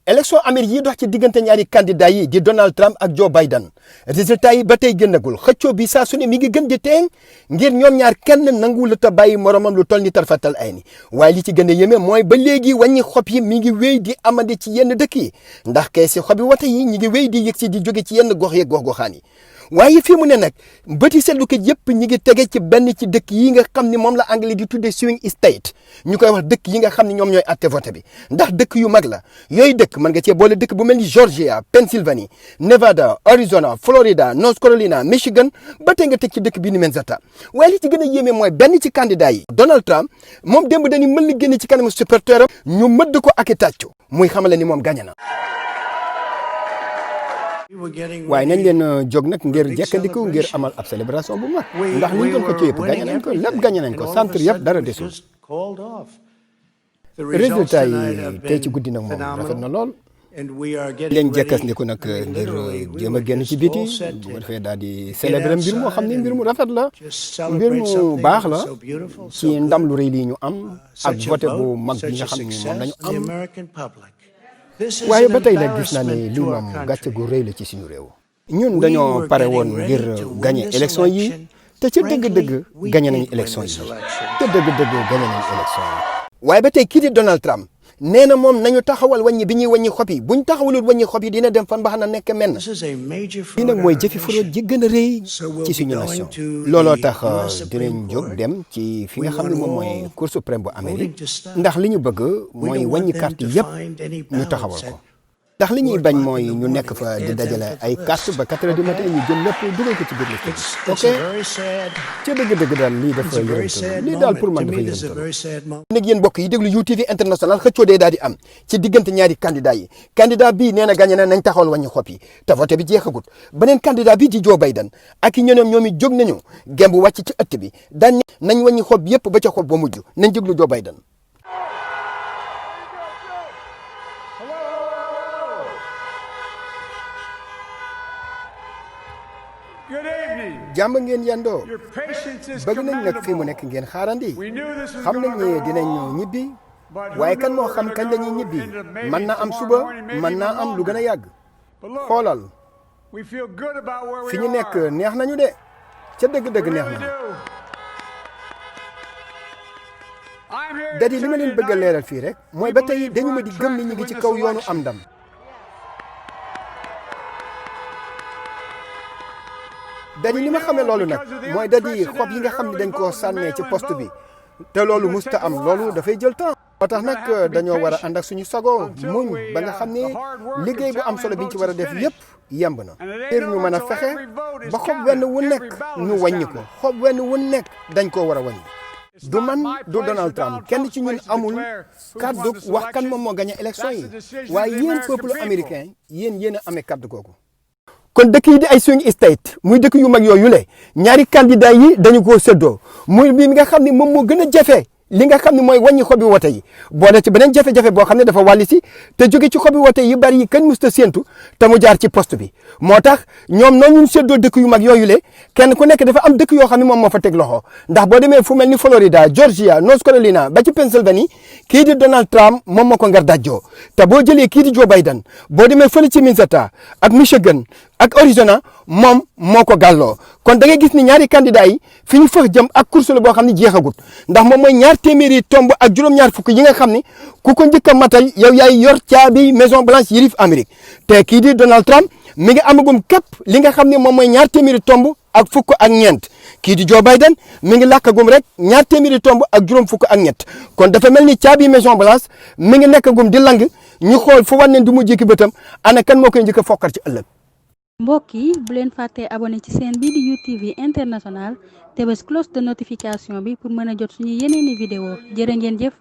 élection Amérique yi dox ci diggante ñaari candidat yi di Donald Trump ak Joe Biden résultat yi ba tey génnagul xëccoo bi saa su ne mi ngi gën di teeng ngir ñoom ñaar kenn nangu la ta bàyyi moromam lu toll ni tarfatal ay ni waaye li ci gën a yéeme mooy ba léegi wàññi xob yi mi ngi wéy di amandi ci yenn dëkk yi ndax kay si xobi wote yi ñi ngi wéy di yëg si di jóge ci yenn gox yeeg gox-goxaan yi waaye fii mu ne nag bëti seetlukat yëpp ñi ngi tege ci benn ci dëkk yi nga xam ni moom la anglais di tuddee swing state ñu koy wax dëkk yi nga xam ne ñoom ñooy atte vote bi ndax dëkk yu mag la yooyu dëkk mën nga cee boole dëkk bu mel ni Georgia Pennsylvanie Nevada Arizona Florida North Carolina Michigan ba tey nga teg ci dëkk bi ni Minnesota waaye li ci gën a yéeme mooy benn ci candidat yi Donald Trump moom démb dañuy mën la génne ci kanamu supporteram ñu mëdd ko ak i tàccu muy xamale ni moom gagné na. waaye nañ leen jóg nag ngir jekkandiku ngir amal ab célébration bu mag ndax liñ doon ko ci yëpp gagné nañ ko lépp gagné nañ ko centre yëpp dara desul résultat yi tey ci guddi nag moom rafet na lool leen jekkas ndiku nag ngir jéem a génn ci biti bu ko defee daal di célébrer mbir moo xam ne mbir mu rafet la mbir mu baax la ci ndam lu rëy lii ñu am ak vote bu mag bi nga xam ne moom lañu am waaye ba tey nag gis naa ne lii moom gàcce gu rëy la ci suñu réew ñun dañoo pare woon ngir gagné élection yi te ca dëgg-dëgg gagné nañu élection yi te dëgg-dëgg gagné nañu élection yi waaye ba tey kii di Donald Trump nee na moom nañu taxawal wàññi bi ñuy wàññi xob yi buñ taxawalul wàññi xob yi dina dem fan ba xam na nekk menn lii nag mooy jëfi fraude ji gën a rëy ci suñu nation looloo tax dinañ jóg dem ci fi nga xam ne moom mooy Cour suprême bu Amérique ndax li ñu bëgg mooy wàññi carte yëpp ñu taxawal ko ndax li ñuy bañ mooy ñu nekk fa di dajale ay carte ba 4 heures du matin ñu jël lépp dugal ko ci biir liste bi ok ca dëgg-dëgg daal lii dafa yërëmtalu lii daal pour man dafa yërëmtalu nag yéen mbokk yi déglu UTV international xëccoo dee daal di am ci diggante ñaari candidat yi candidat bii nee na gagné na nañ taxawal wàññi xob yi te vote bi jeexagut beneen candidat bii di Joe Biden ak i ñoom it jóg nañu gemb wàcc ci ëtt bi daan nañ wàññi xob yëpp ba ca xob ba mujj nañ déglu Joe Biden jàmm ngeen yendoo bëgg nañ nag fii mu nekk ngeen xaarandi xam nañ ne dinañ ñibbi waaye kan moo xam kañ la ñuy ñibbi mën naa am suba mën naa am lu gën a yàgg xoolal fi ñu nekk neex nañu de ca dëgg-dëgg neex nañu dadi li ma leen bëgg a leeral fii rek mooy ba tey dañu ma di gëm ni ñu ngi ci kaw yoonu am ndam dadi li ma xamee loolu nag mooy dadi xob yi nga xam ne dañ koo sànnee ci poste bi te loolu musta am loolu dafay jël temps moo tax nag dañoo war a ànd ak suñu sago muñ ba nga xam ne liggéey bu am solo bi ñu ci war a def yëpp yemb na ngir ñu mën a fexe ba xob wenn wu nekk ñu wàññi ko xob wenn wu nekk dañ koo war a wàññi du man du Donald Trump kenn ci ñun amul kàddu wax kan moom moo gagné élection yi waaye yéen peuple américain yéen a amee kàddu googu kon dëkk yi di ay swing state muy dëkk yu mag yooyu le ñaari candidat yi dañu koo séddoo muy bi nga xam ne moom moo gën a jafe li nga xam ne mooy wàññi xobi wote yi boole ci beneen jafe-jafe boo xam ne dafa wàlli si te jóge ci xobi wote yi bari yi kenn musta séentu te mu jaar ci poste bi moo tax ñoom noonu ñu séddoo dëkk yu mag yooyu le kenn ku nekk dafa am dëkk yoo xam ne moom moo fa teg loxo ndax boo demee fu mel ni Florida Georgia North Carolina ba ci Pennsylvanie kii di Donald Trump moom moo ko ngar dajjoo te boo jëlee kii di Joe Biden boo demee fële ci Minnesota ak Michigan ak Arizona moom moo ko gàlloo kon da ngay gis ni ñaari candidat yi fi ñu fëx jëm ak course la boo xam ne jeexagut ndax moom mooy ñaar téeméeri tomb ak juróom-ñaar fukk yi nga xam ne ku ko njëkk a matal yow yaay yor caabi Maison Blanche yilif Amérique te kii di Donald Trump mi ngi amagum képp li nga xam ne moom mooy ñaar téeméeri tomb ak fukk ak ñeent kii di Joe Biden mi ngi làkkagum rek ñaar téeméeri tomb ak juróom fukk ak ñett kon dafa mel ni caabi Maison Blanche mi ngi nekkagum di lang ñu xool fu wànneen du mu jékki bëtam ana kan moo koy njëkk a fokkar ci ëllëg mbokk yi bu leen fàttee abonné ci chaîne bii di UTV international te bés cloche de notification bi pour mën a jot suñu yeneeni vidéo jërë ngeen jëf